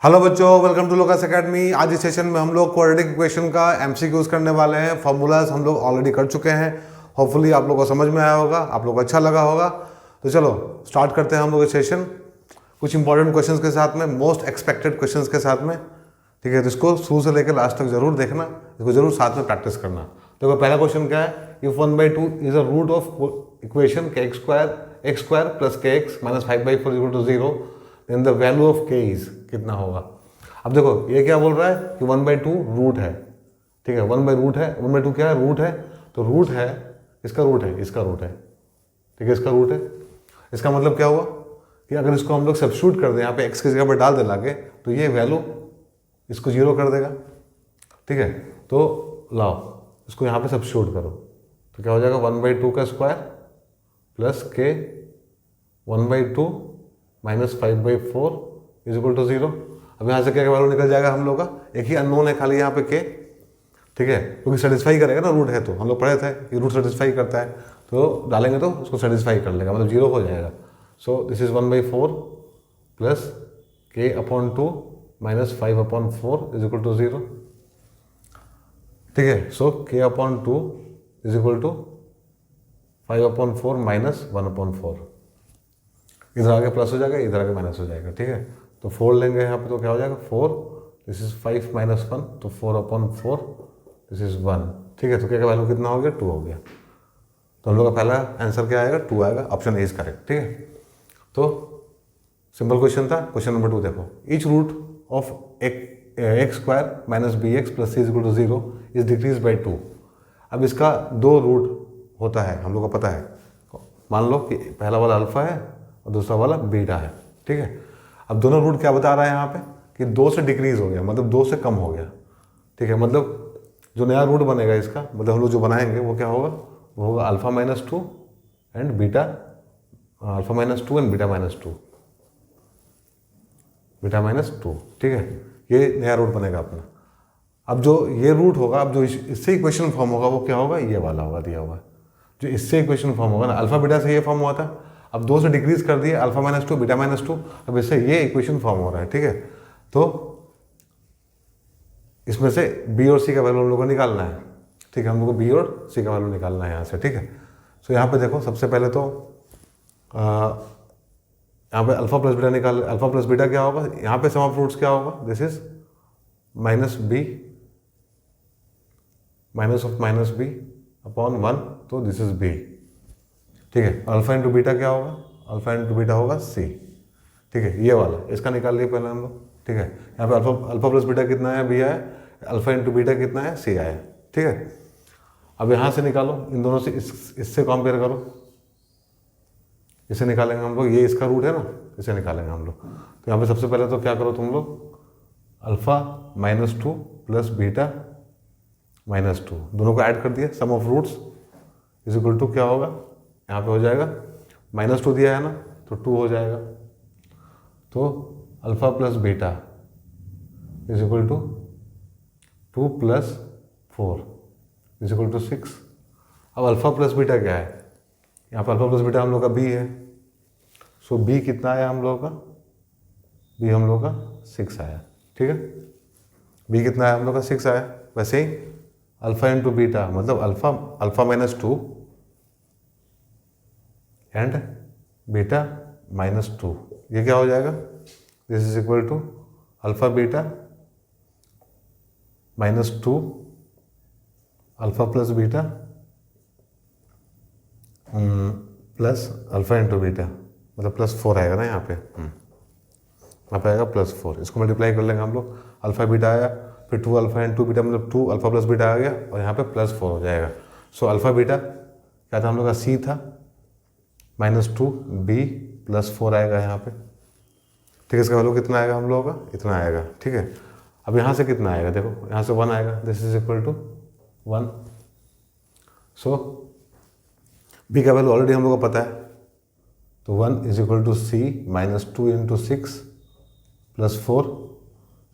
Hello बच्चों, welcome to Lucas academy. आज इस सेशन में हम लोग क्वाड्रेटिक इक्वेशन का एमसीक्यूज करने वाले हैं। फॉर्मूलाज हम लोग ऑलरेडी कर चुके हैं। होपफुली आप लोगों को समझ में आया होगा, आप लोगों को अच्छा लगा होगा। तो चलो स्टार्ट करते हैं हम लोग इस सेशन कुछ इंपॉर्टेंट क्वेश्चंस के साथ में, मोस्ट एक्सपेक्टेड क्वेश्चंस के साथ में। ठीक है, तो इसको शुरू से लेकर लास्ट तक जरूर देखना, इसको जरूर साथ में प्रैक्टिस करना। देखो पहला क्वेश्चन क्या है, if 1/2 is a root of equation x square plus kx minus 5/4 equal to 0, then the value of k is कितना होगा। अब देखो ये क्या बोल रहा है कि 1/2 रूट है। ठीक है, 1/रूट है, 1/2 क्या है, रूट है। तो रूट है, इसका रूट है, इसका रूट है। ठीक है, इसका रूट है। इसका मतलब क्या हुआ कि अगर इसको हम लोग सब्स्टिट्यूट कर दें, यहाँ पे x की जगह पर डाल दे लाके, तो ये वैल्यू इसको 0 कर देगा। ठीक है, तो लाओ इसको यहाँ पे सब्स्टिट्यूट करो, तो क्या हो जाएगा 1/2 का square plus k 1/2 minus 5/4 is equal to 0। अब यहाँ से क्या वैल्यू निकल जाएगा हम लोग का, एक ही अननोन है खाली यहाँ पे k। ठीक है, क्योंकि सेटिस्फाई करेगा ना, रूट है तो हम लोग पढ़े थे कि रूट सेटिस्फाई करता है, तो डालेंगे तो उसको सेटिस्फाई कर लेगा, मतलब 0 हो जाएगा। So this is 1/4 plus k/2 minus 5/4 is equal to 0। ठीक है, so k/2 is equal to 5/4 minus 1/4। इधर आगे प्लस हो जाएगा, इधर आगे माइनस हो जाएगा। ठीक है, तो 4 लेंगे यहाँ पे, तो क्या हो जाएगा 4, दिस इज 5 माइनस 1, तो 4/4 दिस इज 1। ठीक है, तो क्या का वैल्यू कितना हो गया, 2 हो गया। तो हम लोग का पहला आंसर क्या आएगा, 2 आएगा। Option A is correct. ठीक है, तो सिंपल क्वेश्चन था। क्वेश्चन नंबर 2 देखो, each root of x square minus bx plus c is equal to 0 is decrease by 2। अब इसका 2 रूट होता है, हम लोग को पता है। मान लो कि पहला वाला अल्फा है और दूसरा वाला बीटा है। ठीक है, अब दोनों रूट क्या बता रहा है यहाँ पे कि 2 से डिक्रीज हो गया, मतलब 2 से कम हो गया। ठीक है, मतलब जो नया रूट बनेगा इसका, मतलब हम लोग जो बनाएंगे वो क्या होगा, वो होगा alpha minus 2 and beta, alpha minus 2 and beta minus 2, beta minus 2। ठीक है, ये नया रूट बनेगा अपना। अब जो ये रूट होगा, अब जो इससे इक्वेशन फॉर्म होगा वो क्या होगा, ये वाला होगा दिया हुआ। जो इससे इक्वेशन फॉर्म होगा ना, अल्फा बीटा से ये फॉर्म हुआ था, अब 2 से डिक्रीज कर दिए, अल्फा माइनस 2 बीटा माइनस 2, अब इससे ये इक्वेशन फॉर्म हो रहा है। ठीक है, तो इसमें से बी और सी का वैल्यू हम लोग को निकालना है। ठीक है, हम लोग को बी और सी का वैल्यू निकालना है यहाँ से। ठीक है, सो यहाँ पे देखो सबसे पहले तो यहाँ पे अल्फा प्लस बीटा निकाल, अल्फा प्लस बीटा क्या होगा, यहाँ पे सम ऑफ रूट्स क्या होगा, this is minus B minus of minus B upon 1, तो दिस इज बी। ठीक है, अल्फा इंटू बीटा क्या होगा, अल्फा इंटू बीटा होगा सी। ठीक है, ये वाला इसका निकाल लिए पहले हम लोग। ठीक है, यहाँ पे अल्फा प्लस बीटा कितना है, बी आया, अल्फा इंटू बीटा कितना है, सी आया। ठीक है, अब यहाँ से निकालो, इन दोनों से इससे कंपेयर करो, इसे निकालेंगे हम लोग, ये इसका रूट है ना, इसे निकालेंगे हम लोग। तो यहाँ पे सबसे पहले तो क्या करो तुम लोग, alpha minus 2 plus beta minus 2 दोनों को ऐड कर दिया, sum of roots is equal to क्या होगा, यहाँ पे हो जाएगा माइनस 2 दिया है ना, तो 2 हो जाएगा। तो alpha plus beta is equal to 2 plus 4 is equal to 6। अब अल्फा प्लस बीटा क्या है, यहाँ पर अल्फा प्लस बीटा हम लोग का बी है। सो बी कितना आया हम लोग का, बी हम लोग का 6 आया। ठीक है, बी कितना आया हम लोग का, 6 आया। वैसे ही अल्फा इंटू बीटा, मतलब alpha minus 2 and beta minus 2, ये क्या हो जाएगा, this is equal to alpha beta minus 2 alpha plus beta plus alpha into beta, मतलब प्लस 4 आएगा ना यहाँ पे, यहाँ पे आएगा प्लस 4। इसको मल्टीप्लाई कर लेंगे हम लोग, अल्फा बीटा आया, फिर 2 अल्फा इंटू बीटा, मतलब 2 अल्फा प्लस बीटा आ गया, और यहाँ पे प्लस 4 हो जाएगा। सो अल्फा बीटा क्या था हम लोग का, सी था, माइनस 2 बी प्लस 4 आएगा यहाँ पे। ठीक है, इसका वैल्यू कितना आएगा हम लोगों का, इतना आएगा। ठीक है, अब यहाँ से कितना आएगा, देखो यहाँ से 1 आएगा, this is equal to 1। So B का वैल्यू ऑलरेडी हम लोग को पता है, तो 1 is equal to C minus 2 into 6 plus 4।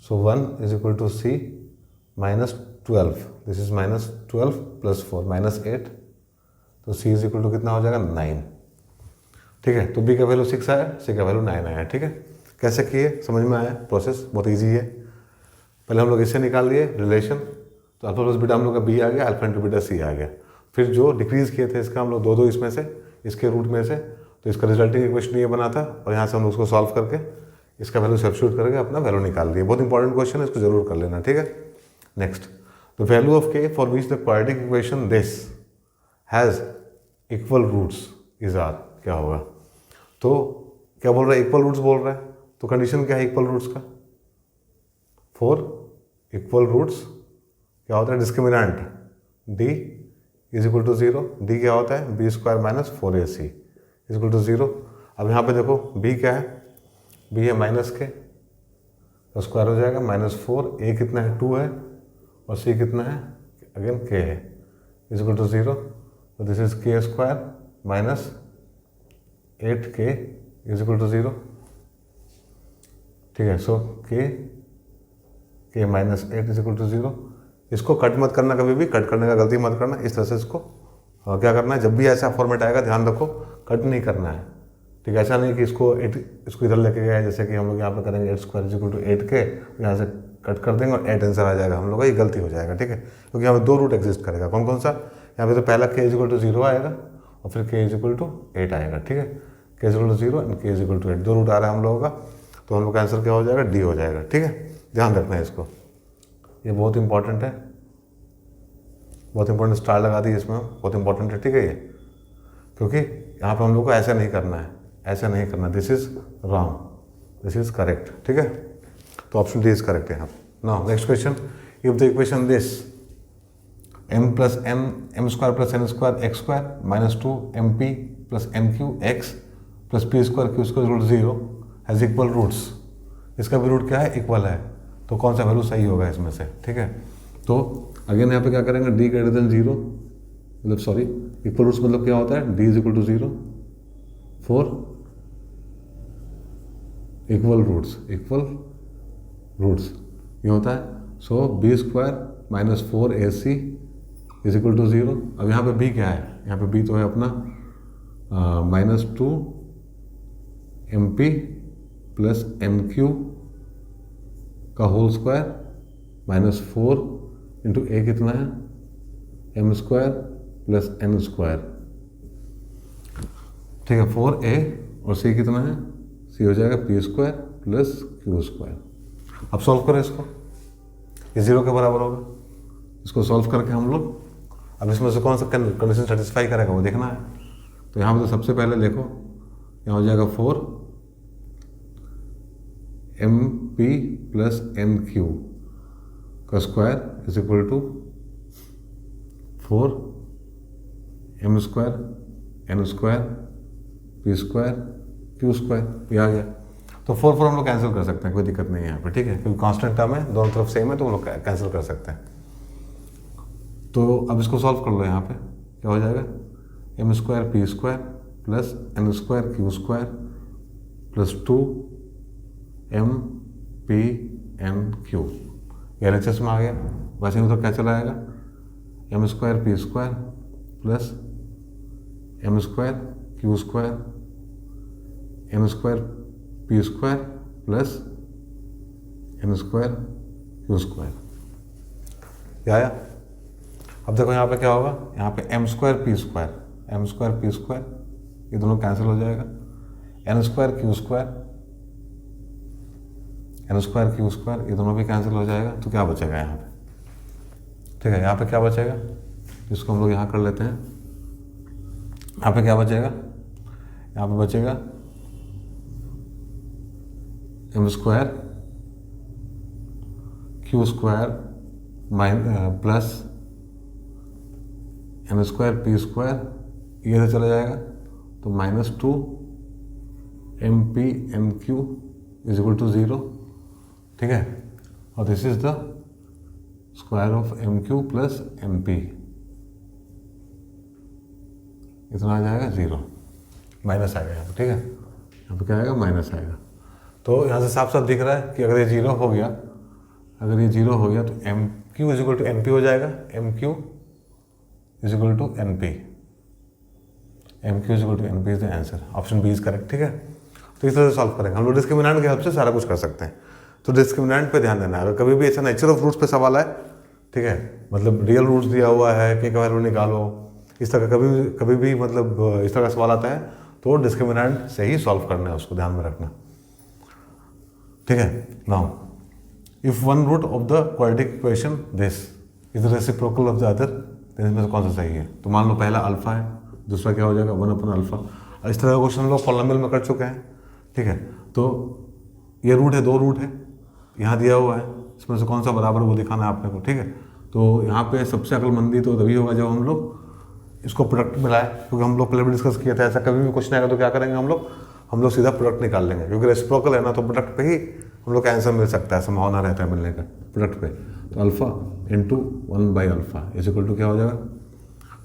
So 1 is equal to C minus 12, this is minus 12 plus 4 minus 8, तो सी इज इक्वल टू कितना हो जाएगा, 9। ठीक है, तो बी का वैल्यू 6 आया, सी का वैल्यू 9 आया। ठीक है, कैसे किए समझ में आया? प्रोसेस बहुत ईजी है। पहले हम लोग इससे निकाल लिए रिलेशन, तो अल्फा प्लस बीटा हम लोग का बी आ गया, अल्फा इंटू बीटा सी आ गया। फिर जो डिक्रीज किए थे इसका हम लोग दो इसमें से, इसके रूट में से, तो इसका रिजल्टिंग इक्वेशन ये बना था और यहाँ से हम लोग उसको सॉल्व करके इसका वैल्यू सब्स्टिट्यूट करके अपना वैल्यू निकाल लिए। बहुत इंपॉर्टेंट क्वेश्चन है, इसको जरूर कर लेना, ठीक है। Next, the value of K for which the quadratic equation this has equal roots is are, क्या होगा? तो क्या बोल रहा है? इक्वल रूट्स बोल रहा है, तो कंडीशन क्या है इक्वल रूट्स का? फॉर इक्वल रूट्स क्या होता है? Discriminant D is equal to 0। D क्या होता है? B square minus 4ac is equal to 0। अब यहाँ पे देखो बी क्या है? बी है माइनस के, तो स्क्वायर हो जाएगा -4। ए कितना है? 2 है, और सी कितना है? अगेन के है, इज इक्वल टू 0। तो this is K square minus 8k is equal to 0, ठीक है। सो के माइनस 8 इज इक्वल टू 0। इसको कट मत करना, कभी भी कट करने का गलती मत करना। इस तरह से इसको क्या करना है, जब भी ऐसा फॉर्मेट आएगा ध्यान रखो कट नहीं करना है, ठीक है। ऐसा नहीं कि इसको इधर लेके गए, जैसे कि हम लोग यहाँ पे करेंगे 8 square is equal to 8k, यहाँ से कट कर देंगे और 8 आंसर आ जाएगा हम लोग का, ये गलती हो जाएगा, ठीक है। क्योंकि यहाँ पे 2 रूट एग्जिस्ट करेगा। कौन कौन सा? यहाँ पे तो पहला k इज इक्वल टू 0 आएगा और फिर k इज इक्वल टू 8 आएगा, ठीक है। k is equal to 0 and k is equal to 8, 2 root आ रहा है हम लोगों का, तो हम लोग का आंसर क्या हो जाएगा? डी हो जाएगा, ठीक है। ध्यान रखना है इसको, ये बहुत इंपॉर्टेंट है, बहुत इंपॉर्टेंट स्टार लगा दी इसमें, बहुत इंपॉर्टेंट है, ठीक है ये। क्योंकि यहाँ पे हम लोग को ऐसा नहीं करना है, ऐसा नहीं करना। This is wrong, this is correct, ठीक है। तो ऑप्शन डी इज करेक्ट है यहाँ। Now next question, if the equation this m plus n m square plus n square x square minus 2 mp plus nq x plus p square q square root 0 has equal roots, इसका भी root क्या है? Equal है, तो कौन सा value सही होगा इसमें से, ठीक है। तो अगेन यहाँ पे क्या करेंगे? d ग्रेटर देन 0, मतलब सॉरी इक्वल रूट्स मतलब क्या होता है? d is equal to 0 for equal roots ये होता है। So b square minus 4ac is equal to 0। अब यहाँ पे b क्या है? यहाँ पे b तो है अपना -2 mp प्लस nq का होल स्क्वायर -4 इंटू a कितना है? m square plus n square, ठीक है। 4a और c कितना है? c हो जाएगा p square plus q square. अब सॉल्व करें इसको, ये 0 के बराबर होगा। इसको सॉल्व करके हम लोग अब इसमें से कौन सा कंडीशन सेटिस्फाई करेगा वो देखना है। तो यहाँ पे तो सबसे पहले देखो, यहाँ हो जाएगा 4 mp प्लस nq का square is equal to 4 m square n square p square q square, ये आ गया। तो 4 हम लोग कैंसिल कर सकते हैं, कोई दिक्कत नहीं है यहाँ पे, ठीक है। क्योंकि कांस्टेंट टर्म है, दोनों तरफ सेम है, तो हम लोग कैंसिल कर सकते हैं। तो अब इसको सॉल्व कर लो। यहाँ पे क्या हो जाएगा? m square p square plus n square q square plus 2 m p n q, ये LHS में आ गया। वैसे नहीं तो क्या चला आएगा? m square p square plus m square q square n square p square plus n square q square, क्या आया? अब देखो यहाँ पे क्या होगा? यहाँ पे m स्क्वायर p स्क्वायर ये दोनों कैंसिल हो जाएगा। n स्क्वायर q स्क्वायर ये दोनों भी कैंसिल हो जाएगा। तो क्या बचेगा यहाँ पे? ठीक है, यहाँ पे क्या बचेगा? इसको हम लोग यहाँ कर लेते हैं। यहाँ पे क्या बचेगा? यहाँ पे बचेगा m square q square plus n square p square, ये से चला जाएगा तो -2 mp nq is equal to 0, ठीक है। और this is the square of mq plus mp, इतना आ जाएगा 0, माइनस आएगा यहाँ पे, ठीक है। यहाँ पे क्या आएगा? माइनस आएगा। तो यहाँ से साफ साफ दिख रहा है कि अगर ये 0 हो गया, तो mq is equal to np हो जाएगा। mq is equal to np is equal to np is the answer. Option B is correct, ठीक है। तो इस तरह से सॉल्व करेंगे हम लोग। डिस्क्रिमिनेंट की हेल्प से सारा कुछ कर सकते हैं। तो डिस्क्रिमिनेंट पे ध्यान देना है। अगर कभी भी ऐसा नेचर ऑफ रूट्स पे सवाल आए, ठीक है, मतलब रियल रूट्स दिया हुआ है, के का वैल्यू निकालो, इस तरह का कभी भी मतलब इस तरह का सवाल आता है तो डिस्क्रिमिनेंट से ही सॉल्व करना है, उसको ध्यान में रखना, ठीक है। Now if one root of the quadratic equation this is the reciprocal of the other, देन इसमें से कौन सा सही है? तो मान लो पहला अल्फा है, दूसरा क्या हो जाएगा 1/अल्फा। इस तरह का क्वेश्चन हम लोग पॉलिनोमियल में कर चुके हैं, ठीक है। तो ये रूट है, 2 रूट है, यहाँ दिया हुआ है, इसमें से कौन सा बराबर वो दिखाना है आपने को, ठीक है। तो यहाँ पे सबसे अक्लमंदी तो तभी होगा जब हम लोग इसको प्रोडक्ट में लाए, क्योंकि हम लोग पहले भी डिस्कस किया था ऐसा कभी भी क्वेश्चन आएगा तो क्या करेंगे हम लोग सीधा प्रोडक्ट निकाल लेंगे, क्योंकि रेसिप्रोकल है ना, तो प्रोडक्ट पे ही हम लोग का आंसर मिल सकता है, संभावना रहता है मिलने का प्रोडक्ट पे। तो अल्फा इंटू 1/अल्फा इज इक्वल टू क्या हो जाएगा,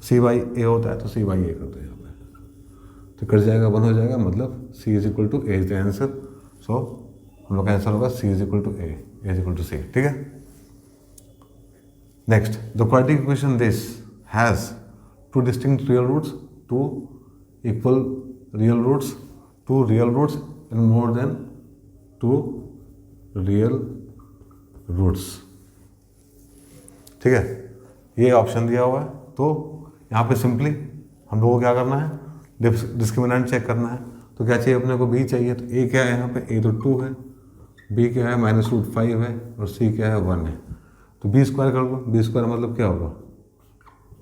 C/A होता है तो C/A कर दो यहाँ पे, तो कट जाएगा, 1 हो जाएगा, मतलब C is equal to A is the answer. So हम लोग का आंसर होगा C is equal to A is equal to C, ठीक है। Next, the quadratic equation this has 2 distinct real roots, 2 equal real roots, 2 real roots and more than 2 real roots, ठीक है। ये option दिया हुआ है, तो यहाँ पे सिंपली हम लोगों को क्या करना है, डिस्क्रिमिनेंट चेक करना है। तो क्या चाहिए अपने को, B चाहिए। तो A क्या है यहाँ पे, A तो 2 है, B क्या है -√5 है, और C क्या है 1 है। तो B स्क्वायर कर लो, B स्क्वायर मतलब क्या होगा,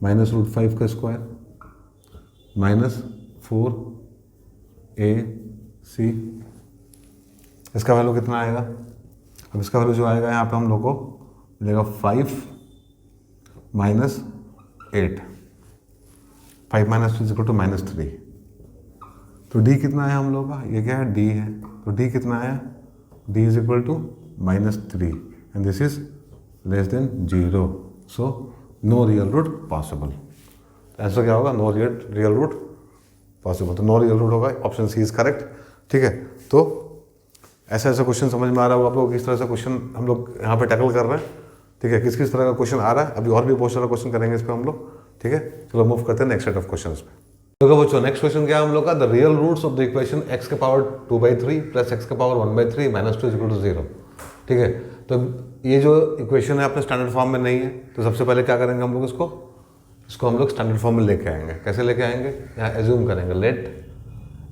-√5 का स्क्वायर -4AC, इसका वैल्यू कितना आएगा। अब इसका वैल्यू जो आएगा यहाँ पे हम लोग को मिलेगा 5 - 8, 5 - 2 इक्वल टू -3। तो D कितना है हम लोग का, ये क्या है D है, तो D कितना आया, D is equal to -3 and this is less than 0, so no real root possible. Answer क्या होगा, नो रियल रूट पॉसिबल। तो नो रियल रूट होगा, ऑप्शन C इज करेक्ट, ठीक है। तो ऐसा क्वेश्चन समझ में आ रहा होगा आप लोग, किस तरह से क्वेश्चन हम लोग यहाँ पे टैकल कर रहे हैं, ठीक है। किस किस तरह का क्वेश्चन आ रहा है, अभी और भी बहुत सारा क्वेश्चन करेंगे इस पर हम लोग, ठीक है। चलो मूव करते हैं नेक्स्ट सेट ऑफ क्वेश्चन पे। तो बच्चों नेक्स्ट क्वेश्चन क्या है हम लोग का, the real roots of the equation x के पावर 2/3 प्लस x के पावर 1/3 - 2 इज इक्वल टू 0, ठीक है। तो ये जो इक्वेशन है अपने स्टैंडर्ड फॉर्म में नहीं है, तो सबसे पहले क्या करेंगे हम लोग, इसको हम लोग स्टैंडर्ड फॉर्म में लेके आएंगे। कैसे लेके आएंगे, यहाँ एज्यूम करेंगे लेट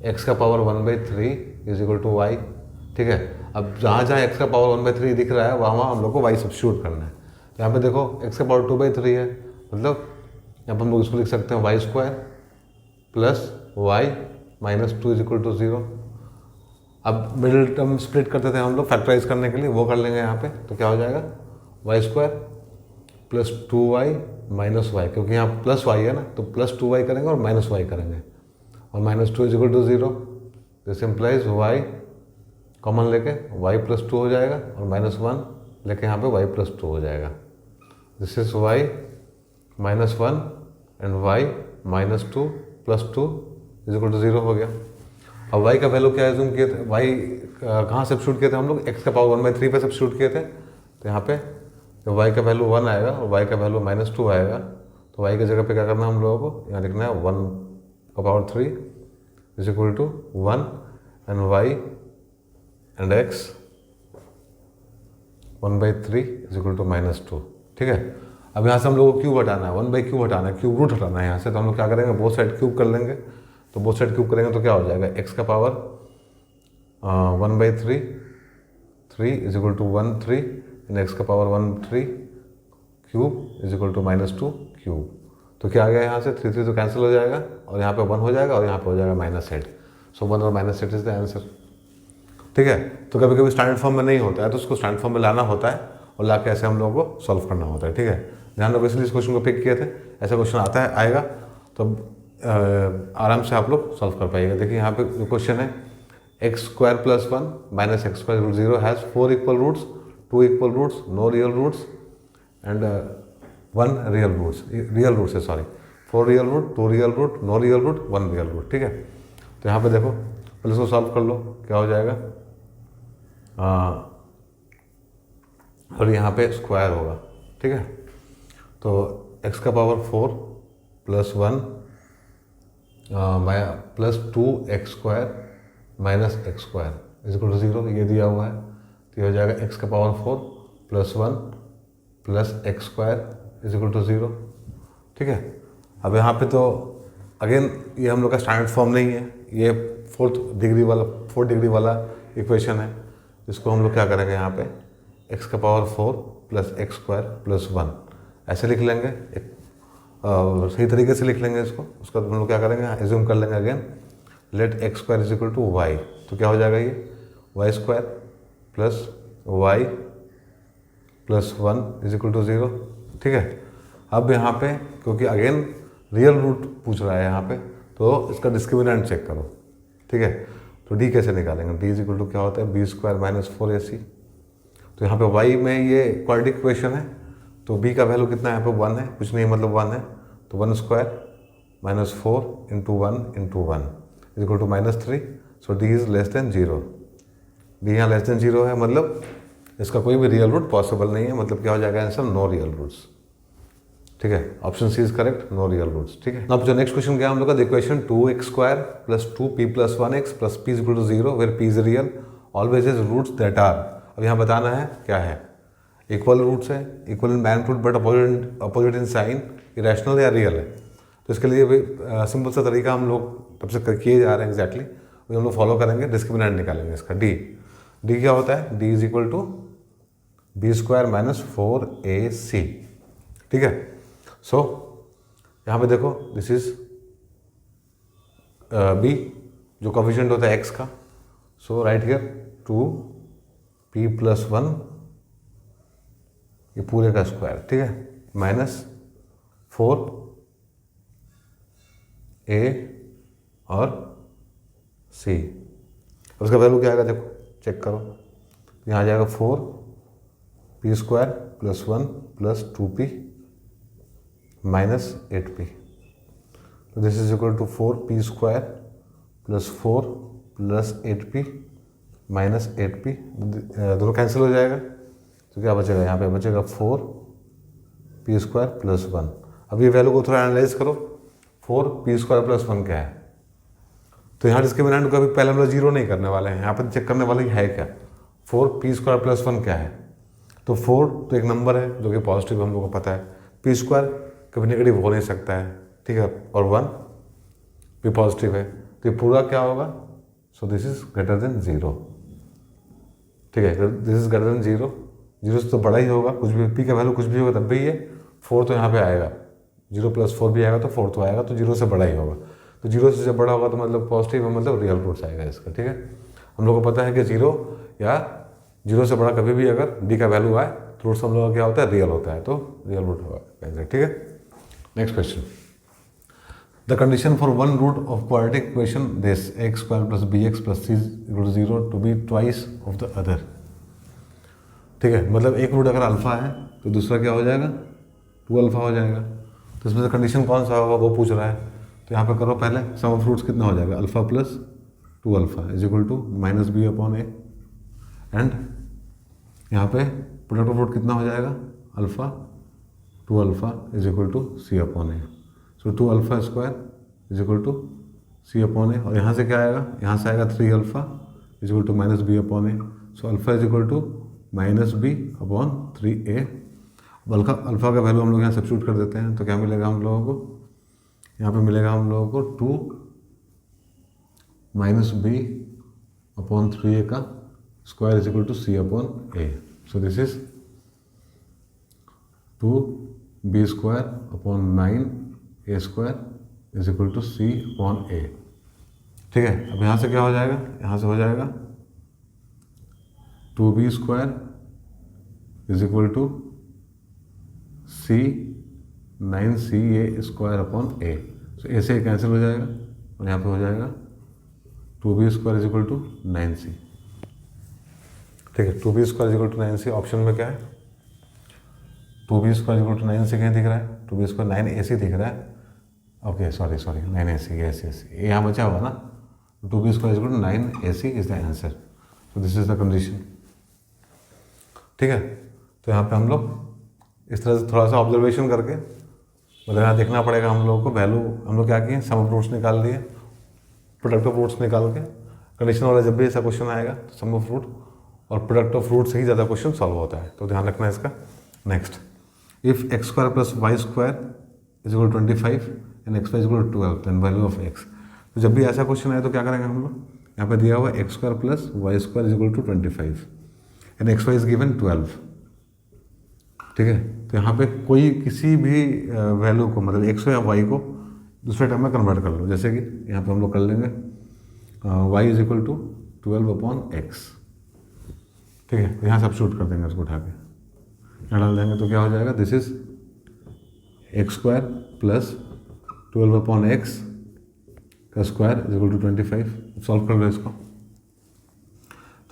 x का power 1/3 is equal to y, ठीक है। अब जहाँ x का पावर 1/3 दिख रहा है वहाँ हम लोग को y सब्स्टिट्यूट करना है। तो यहाँ पे देखो x का पावर 2/3 है, मतलब यहाँ पर हम लोग इसको लिख सकते हैं y square plus y -2 is equal to 0। अब मिडिल टर्म स्प्लिट करते थे हम लोग फैक्टराइज करने के लिए, वो कर लेंगे यहाँ पे। तो क्या हो जाएगा, y square plus 2y minus y, क्योंकि यहाँ प्लस y है ना, तो प्लस 2y करेंगे और माइनस y करेंगे, और -2 is equal to 0। This implies y common लेके y + 2 हो जाएगा, और -1 लेके यहाँ पे y + 2 हो जाएगा। This is y -1 and y -2 + 2 is equal to 0 हो गया। अब y का वैल्यू क्या एज्यूम किए थे, y कहाँ सब्स्टिट्यूट किए थे हम लोग, x का पावर 1/3 पे सब्स्टिट्यूट किए थे। तो यहाँ पे जब y का वैल्यू 1 आएगा और y का वैल्यू -2 आएगा, तो y की जगह पे क्या करना है हम लोगों को, यहाँ लिखना है 1 का power 3 is equal to 1 and y and x 1/3 is equal to -2, ठीक है। अब यहाँ से हम लोगों को क्यूब हटाना है, 1/क्यूब हटाना है, क्यूब रूट हटाना है यहाँ से। तो हम लोग क्या करेंगे, बोथ साइड क्यूब कर लेंगे। तो बोथ साइड क्यूब करेंगे तो क्या हो जाएगा, x का power 1/3 3 is equal to 1 3 and x का power 1 3 cube is equal to -2 cube. तो क्या आ गया यहाँ से, 3 3 तो कैंसिल हो जाएगा, और यहाँ पे 1 हो जाएगा, और यहाँ पे हो जाएगा -8। सो 1 और -8 इज द आंसर, ठीक है। तो कभी कभी स्टैंडर्ड फॉर्म में नहीं होता है, तो उसको स्टैंडर्ड फॉर्म में लाना होता है, और ला के ऐसे हम लोगों को सॉल्व करना होता है, ठीक है। ध्यान रखो, इसलिए इस क्वेश्चन को पिक किए थे। ऐसा क्वेश्चन आता है, आएगा तो आराम से आप लोग सॉल्व कर पाइएगा। देखिए यहाँ पे जो क्वेश्चन है, x² + 1 - x² 0 has 4 equal roots, 2 equal roots, no real roots and 1 real roots है, sorry 4 real root, 2 real root, no real root, 1 real root, ठीक है। तो यहाँ पे देखो, पहले इसको सॉल्व कर लो, क्या हो जाएगा, और यहाँ पे स्क्वायर होगा, ठीक है। तो x का power 4 + 1 + 2x² minus x square is equal to 0, ये दिया हुआ है, तो ये हो जाएगा x का power 4 plus 1 plus x square is equal to 0। ठीक है, अब यहाँ पे तो अगेन ये हम लोग का स्टैंडर्ड फॉर्म नहीं है, ये फोर्थ डिग्री वाला इक्वेशन है, इसको हम लोग क्या करेंगे यहाँ पे x का power 4 plus x square plus 1 ऐसे लिख लेंगे, एक सही तरीके से लिख लेंगे इसको। उसका हम लोग क्या करेंगे, एज्यूम कर लेंगे again let x square is equal to y, तो क्या हो जाएगा ये y square plus y plus 1 is equal to 0। ठीक है, अब यहाँ पे क्योंकि अगेन रियल रूट पूछ रहा है यहाँ पे, तो इसका डिस्क्रिमिनेंट चेक करो। ठीक है, तो डी कैसे निकालेंगे, डी इज इक्वल टू क्या होता है बी स्क्वायर माइनस 4ac। तो यहाँ पे वाई में ये क्वाड्रेटिक इक्वेशन है, तो बी का वैल्यू कितना है यहाँ पे 1 है, कुछ नहीं मतलब 1 है, तो 1 square minus 4 into 1 into 1 is equal to minus 3। So D is less than 0, D यहाँ लेस देन 0 है, मतलब इसका कोई भी रियल रूट पॉसिबल नहीं है, मतलब क्या हो जाएगा आंसर नो रियल रूट्स। ठीक है, option C is correct, no real roots. ठीक है, अब जो नेक्स्ट क्वेश्चन क्या हम लोग का, equation 2x square plus 2p plus 1x plus p is equal to 0 where p is real always is roots that are. अब यहाँ बताना है क्या है, इक्वल रूट्स है, equal in magnitude but opposite in sign, irrational या real है। तो इसके लिए भी सिंपल सा तरीका हम लोग तब से किए जा रहे हैं एग्जैक्टली, वही हम लोग फॉलो करेंगे, डिस्क्रिमिनेंट निकालेंगे इसका डी। डी क्या होता है, D is equal to B square minus 4ac। ठीक है, सो यहाँ पे देखो दिस इज बी जो कोफिशिएंट होता है x का, सो राइट हियर 2p प्लस 1 ये पूरे का स्क्वायर। ठीक है, माइनस 4a और c, उसका वैल्यू क्या आएगा देखो चेक करो, यहाँ आ जाएगा 4p square plus 1 plus 2p minus 8p। तो this is equal to 4p square plus 4 plus 8p minus 8p, दोनों कैंसिल हो जाएगा, तो क्या बचेगा यहाँ पे बचेगा 4p स्क्वायर प्लस 1। अब ये वैल्यू को थोड़ा एनालाइज करो, 4p स्क्वायर प्लस 1 क्या है, तो यहाँ डिस्क्रिमिनेंट को अभी पहले हम लोग जीरो नहीं करने वाले हैं, यहाँ पर चेक करने वाले है क्या 4p स्क्वायर प्लस 1 क्या है। तो 4 तो एक नंबर है जो कि पॉजिटिव हम लोग को पता है, p स्क्वायर कभी नेगेटिव हो नहीं सकता है। ठीक है, और 1 भी पॉजिटिव है, तो ये पूरा क्या होगा, सो दिस इज ग्रेटर देन 0। ठीक है, दिस इज ग्रेटर देन 0, 0 से तो बड़ा ही होगा, कुछ भी p का वैल्यू कुछ भी होगा तब भी ये 4 तो यहाँ पे आएगा, 0 प्लस 4 भी आएगा तो 4 तो आएगा, तो 0 से बड़ा ही होगा, तो 0 से जब बड़ा होगा तो मतलब पॉजिटिव है, मतलब रियल रूट्स आएगा इसका। ठीक है, हम लोग को पता है कि 0 या 0 से बड़ा कभी भी अगर d का वैल्यू आए तो रूट्स हम लोग का क्या होता है रियल होता है, तो रियल रूट होगा। ठीक है, next question, the condition for one root of quadratic equation this x square plus bx plus c equal to 0 to be twice of the other. ठीक है, मतलब एक रूट अगर अल्फा है तो दूसरा क्या हो जाएगा 2 अल्फा हो जाएगा, तो इसमें से कंडीशन कौन सा होगा वो पूछ रहा है। तो यहाँ पे करो पहले सम ऑफ रूट्स कितना हो जाएगा, alpha plus 2 alpha is equal to minus B upon a, and यहाँ पे प्रोडक्ट ऑफ रूट कितना हो जाएगा, alpha 2 alpha is equal to c upon a. So 2 alpha square is equal to c upon a, और यहाँ से क्या आएगा, यहाँ से आएगा 3 alpha is equal to minus B upon a. So alpha is equal to minus B upon 3a। Alpha का value हम लोग यहाँ सब्स्टिट्यूट कर देते हैं, तो क्या मिलेगा हम लोगों को, यहाँ पे मिलेगा हम लोगों को 2 माइनस बी अपॉन 3a का square is equal to c upon a. So this is 2b square upon 9a square is equal to c upon a. ठीक है, अब यहाँ से क्या हो जाएगा, यहाँ से हो जाएगा 2b square is equal to c 9ca square upon a. So a से कैंसिल हो जाएगा और यहाँ पे हो जाएगा 2b square is equal to 9c। ठीक है, 2b square is equal to 9c option में क्या है, 2b square is equal to 9c क्या दिख रहा है, 2b स्क्वायर 9ac दिख रहा है। ओके सॉरी 9ac, यस ये यहाँ बचा हुआ ना, 2b square is equal to 9ac is the answer. So this is the condition. ठीक है, तो यहाँ पे हम लोग इस तरह से थोड़ा सा ऑब्जर्वेशन करके, मतलब यहाँ देखना पड़ेगा हम लोगों को, वैल्यू हम लोग क्या किए, सम ऑफ रूट्स निकाल लिए, प्रोडक्ट ऑफ रूट्स निकाल के कंडीशन वाला जब भी ऐसा क्वेश्चन आएगा तो सम ऑफ रूट और प्रोडक्ट ऑफ रूट से ही ज़्यादा क्वेश्चन सॉल्व होता है, तो ध्यान रखना है इसका। Next, if x square plus y square is equal 25 and x y is equal 12 then value of x. तो जब भी ऐसा क्वेश्चन आए तो क्या करेंगे हम लोग, यहाँ पे दिया हुआ x square plus y square is equal to 25 and x y is given 12, ठीक है। तो यहाँ पे कोई किसी भी वैल्यू को मतलब एक्स या वाई को दूसरे टर्म में कन्वर्ट कर लो, जैसे कि यहाँ पे हम लोग कर लेंगे Y is equal to 12/x, ठीक है। यहाँ सब्स्टिट्यूट कर देंगे इसको उठा के, यहाँ डाल देंगे तो क्या हो जाएगा, this is x square plus 12/x का square is equal to 25। Solve कर लो इसको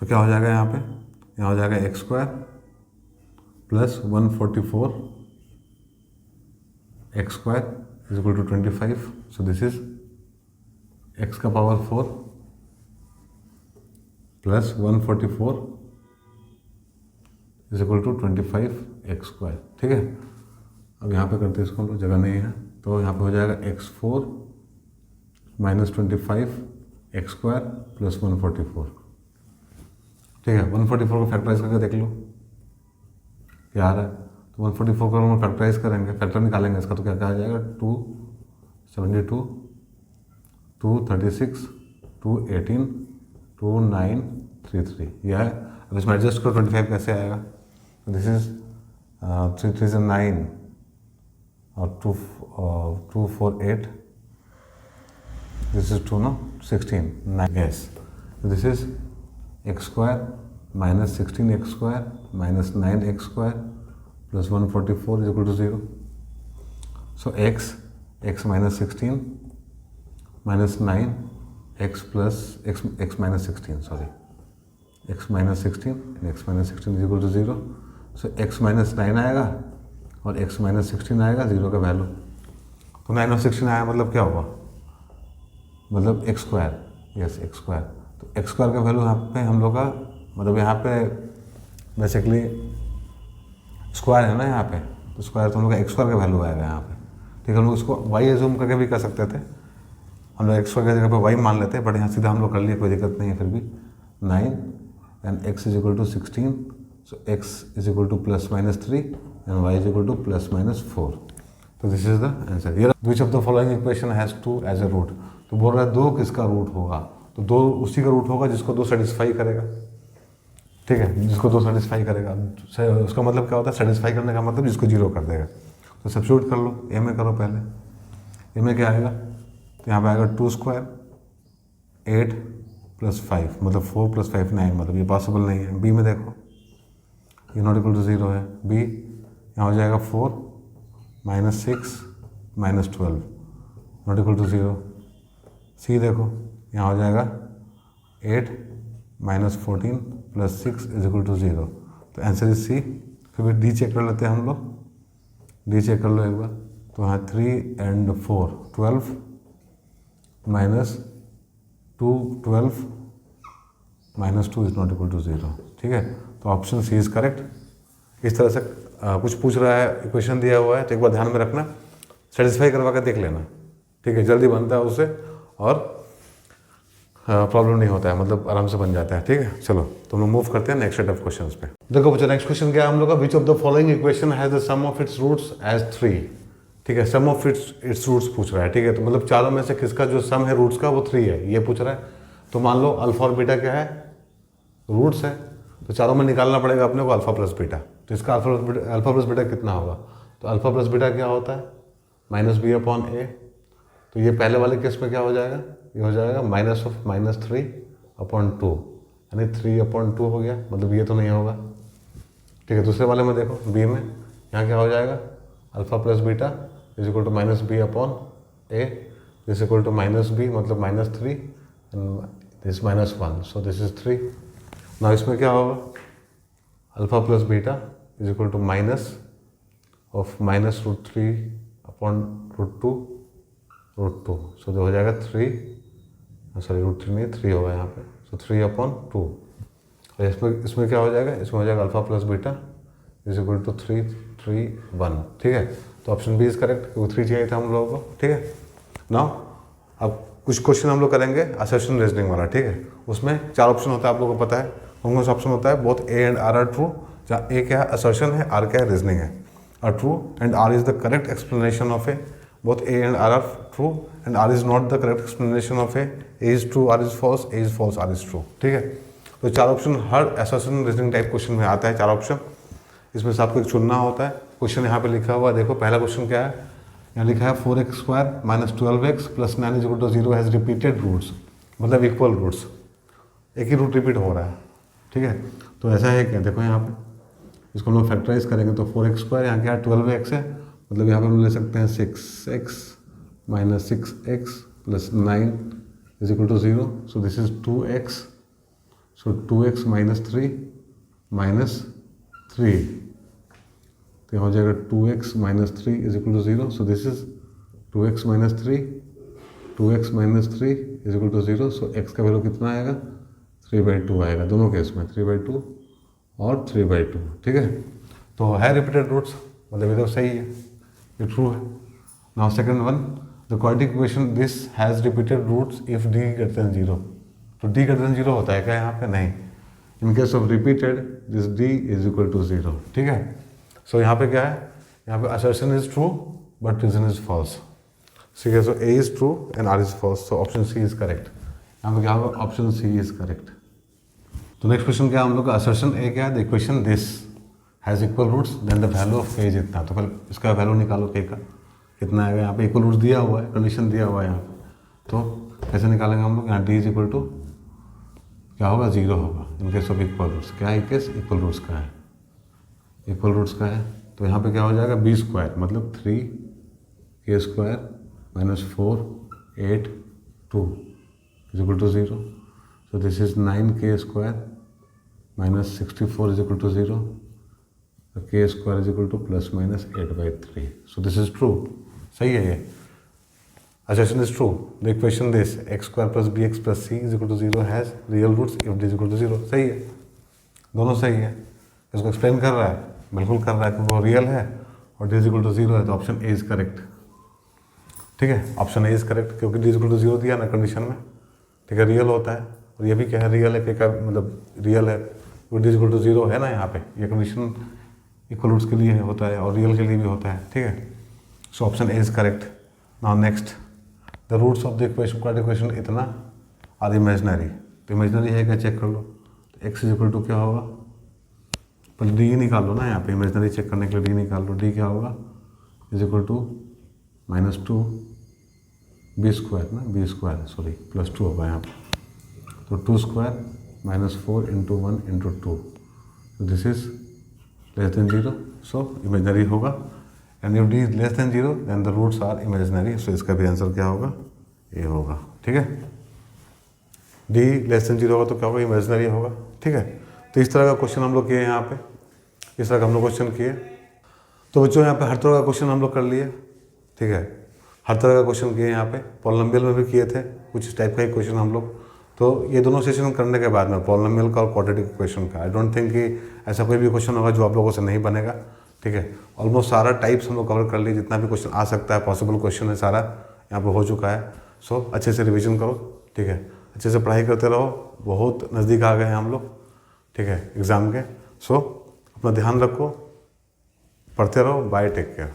तो क्या हो जाएगा, यहाँ हो जाएगा x square plus 144 x square is equal to 25। So this is x का power 4 plus 144 is equal to 25 x square, ठीक है। अब यहाँ पे करते हैं इसको हम लोग, जगह नहीं है तो यहाँ पे हो जाएगा x4 minus 25 x square plus 144, ठीक है। 144 को फैक्टराइज करके देख लो क्या आ रहा है, तो 144 को हम फैक्टराइज करेंगे, फैक्टर निकालेंगे इसका, तो क्या आ जाएगा 272 236 218 2933, यह है। अब इसमें एडजस्ट करो 25 कैसे आएगा, दिस इज 3 3 से 9 और 2 4 8, this is 2 no 16 9, yes. This is x square minus 16 x square minus 9 x square plus 144 is equal to 0। So x minus 16 minus 9 x plus x minus 16 sorry x minus 16 and x minus 16 is equal to 0। So x minus 9 आएगा और x minus 16 आएगा, 0 का value, तो 9 और 16 आया मतलब क्या होगा, मतलब x square, yes x square. तो एक्स स्क्वायर का वैल्यू यहाँ पे हम लोग का मतलब यहाँ पे बेसिकली स्क्वायर है ना यहाँ पे, तो स्क्वायर तो हम लोग का एक्स स्क्वायर का वैल्यू आएगा यहाँ पे, ठीक है। हम लोग इसको वाई एज्यूम करके भी कर सकते थे, हम लोग एक्स स्क्वायर की जगह पे वाई मान लेते हैं, बट यहाँ सीधा हम लोग कर लिए, कोई दिक्कत नहीं है। फिर भी 9 and x is equal to 16, so x is equal to plus minus 3 and y is equal to plus minus 4, तो दिस इज द आंसर। ये which of the following equation has 2 as a root, तो बोल रहा है 2 किसका root होगा, तो 2 उसी का रूट होगा जिसको 2 सेटिस्फाई करेगा, ठीक है, जिसको 2 सेटिस्फाई करेगा। उसका मतलब क्या होता है, सेटिस्फाई करने का मतलब जिसको 0 कर देगा। तो सब्स्टिट्यूट कर लो, ए में करो पहले, ए में क्या आएगा, तो यहाँ पे आएगा 2 स्क्वायर 8 प्लस 5 मतलब 4 प्लस 5 9, मतलब ये पॉसिबल नहीं है। बी में देखो, ये नॉट इक्वल टू 0 है, बी यहाँ हो जाएगा 4 minus 6 minus 12 not equal to 0। C देखो, यहाँ हो जाएगा 8 minus 14 plus 6 is equal to 0, तो आंसर इज सी। फिर डी चेक कर लेते हैं हम लोग, डी चेक कर लो एक बार, तो यहाँ 3 and 4 12 minus 2 12 minus 2 is not equal to 0, ठीक है। तो ऑप्शन सी इज करेक्ट। इस तरह से कुछ पूछ रहा है, इक्वेशन दिया हुआ है, तो एक बार ध्यान में रखना, सेटिस्फाई करवा कर देख लेना, ठीक है, जल्दी बनता है उससे और प्रॉब्लम नहीं होता है, मतलब आराम से बन जाता है, ठीक है। चलो तो हम लोग मूव करते हैं नेक्स्ट सेट ऑफ क्वेश्चंस पे। देखो बच्चों, नेक्स्ट क्वेश्चन क्या है हम लोग का, which of the following equation has the sum of its roots as 3, ठीक है। सम ऑफ इट्स रूट्स पूछ रहा है, ठीक है, तो मतलब चारों में से किसका जो सम है रूट्स का वो 3 है, ये पूछ रहा है। तो मान लो अल्फा और बीटा क्या है, रूट्स है, तो चारों में निकालना पड़ेगा अपने को अल्फा प्लस बीटा। तो इसका अल्फा प्लस बीटा कितना होगा, तो अल्फा प्लस बीटा क्या होता है, माइनस बी अपॉन ए। तो ये पहले वाले केस में क्या हो जाएगा, ये हो जाएगा माइनस ऑफ माइनस 3 अपॉन 2, यानी 3 अपॉन 2 हो गया, मतलब ये तो नहीं होगा, ठीक है। दूसरे वाले में देखो बी में, यहाँ क्या हो जाएगा, alpha plus beta is equal to minus B upon a is equal to minus b, मतलब minus 3 and this minus 1, so this is 3। ना इसमें क्या होगा, alpha plus beta is equal to minus of minus √3 अपॉन √2 √2, सो जो हो जाएगा 3, सॉरी √3 नहीं 3 होगा यहाँ पे, सो 3 अपॉन 2। और इसमें क्या हो जाएगा, इसमें हो जाएगा alpha plus beta is equal to 3 3 1, ठीक है। तो ऑप्शन बी इज करेक्ट, क्योंकि 3 चाहिए था हम लोगों को, ठीक है। नाउ अब कुछ क्वेश्चन हम लोग करेंगे असर्शन रीजनिंग वाला, ठीक है। उसमें 4 ऑप्शन होता है, आप लोगों को पता है कौन सा ऑप्शन होता है। Both A and R true, जहाँ ए क्या है असर्शन है, आर क्या है रीजनिंग है। R true and R is the correct explanation of A. Both A and R true and R is not the correct explanation of A is true, R is false, A is false, R is true, ठीक है। तो 4 option हर assertion reasoning type question में आता है, 4 option. इसमें से आपको एक चुनना होता है। क्वेश्चन यहाँ पे लिखा हुआ है, देखो पहला क्वेश्चन क्या है, यहाँ लिखा है 4x² minus 12x plus 9 is equal to 0 has repeated roots, मतलब इक्वल रूट्स, एक ही रूट रिपीट हो रहा है, ठीक है। तो ऐसा है क्या, देखो यहाँ पे इसको हम लोग फैक्टराइज करेंगे तो 4x² यहाँ क्या है 12x है, मतलब यहाँ पे हम ले सकते हैं 6x minus 6x plus 9 is equal to 0, so this is 2x, so 2x minus 3 minus 3, तो हो जाएगा 2x minus 3 is equal to 0, so this is 2x minus 3, 2x minus 3 is equal to 0, so x का value कितना आएगा 3/2 आएगा, दोनों case में 3/2 और 3/2, ठीक है। तो है रिपीटेड रूट्स, मतलब ये तो सही है, ये ट्रू है। Now second one, the quadratic equation this has repeated roots if d greater than 0, तो d ग्रेटर देन 0 होता है क्या यहाँ पे, नहीं। In case of repeated this d is equal to 0, ठीक है। सो यहाँ पे क्या है, यहाँ पे assertion is true but reason is false, ठीक है। So A is true and R is false, so option C is correct. यहाँ पे क्या होगा, ऑप्शन सी इज करेक्ट। तो नेक्स्ट क्वेश्चन क्या है हम लोग का, असर्शन ए क्या है, the equation this has equal roots then the value of k is इतना, तो पहले इसका वैल्यू निकालो के का कितना आएगा। यहाँ पे इक्वल रूट्स दिया हुआ है, कंडीशन दिया हुआ है यहाँ पे, तो कैसे निकालेंगे हम लोग, यहाँ डी इज इक्वल टू क्या होगा 0 होगा in case of equal roots. क्या है केस, इक्वल रूट्स का है, इक्वल रूट्स का है, तो यहाँ पे क्या हो जाएगा b² मतलब 3k² minus 4 8 2 is equal to 0, so this is 9k² minus 64 is equal to 0, k² is equal to plus minus 8/3, so this is true, सही है ये। Assertion is true. The equation this x² plus bx plus c is equal to 0 has real roots if d is equal to 0, सही है, दोनों सही है। इसको explain कर रहा है, बिल्कुल कर रहा है कि वो रियल है और d is equal to 0 है, तो ऑप्शन ए इज करेक्ट, ठीक है। ऑप्शन ए इज करेक्ट क्योंकि d is equal to 0 दिया ना कंडीशन में, ठीक है, रियल होता है। और ये भी क्या है, रियल है, के का मतलब रियल है, वो d is equal to 0 है ना, यहाँ पे ये कंडीशन इक्वल रूट्स के लिए होता है और रियल के लिए भी होता है, ठीक है। So option A is correct. Now next, the roots of the equation quadratic equation इतना आर इमेजनरी, तो इमेजनरी है क्या चेक कर लो, तो x इज इक्वल टू क्या होगा, पर डी निकाल लो ना, यहाँ पे इमेजनरी चेक करने के लिए डी निकाल लो, डी क्या होगा is equal to minus 2 b² ना, b² सॉरी प्लस 2 होगा यहाँ पे, तो 2² minus 4 into 1 into 2, this is less than 0, so imaginary होगा। And if D is less than 0 then the roots are imaginary, so इसका भी आंसर क्या होगा, ये होगा, ठीक है। डी लेस देन 0 होगा तो क्या होगा, इमेजनरी होगा, ठीक है। तो इस तरह का क्वेश्चन हम लोग किए यहाँ पे, इस तरह का हम लोग क्वेश्चन किए। तो बच्चों यहाँ पे हर तरह का क्वेश्चन हम लोग कर लिए, ठीक है, हर तरह का क्वेश्चन किए यहाँ पे। पॉलिनोमियल में भी किए थे कुछ इस टाइप का ही क्वेश्चन हम लोग। तो ये दोनों सेशन करने के बाद में पॉलिनोमियल का और क्वाड्रेटिक इक्वेशन का, आई डोंट थिंक कि ऐसा कोई भी क्वेश्चन होगा जो आप लोगों से नहीं बनेगा, ठीक है। ऑलमोस्ट सारा टाइप्स हम लोग कवर कर लिए, जितना भी क्वेश्चन आ सकता है, पॉसिबल क्वेश्चन है सारा यहाँ पे हो चुका है। सो अच्छे से रिवीजन करो, ठीक है, अच्छे से पढ़ाई करते रहो, बहुत नज़दीक आ गए हैं हम लोग, ठीक है, एग्ज़ाम के। सो अपना ध्यान रखो, पढ़ते रहो, बाय, टेक केयर।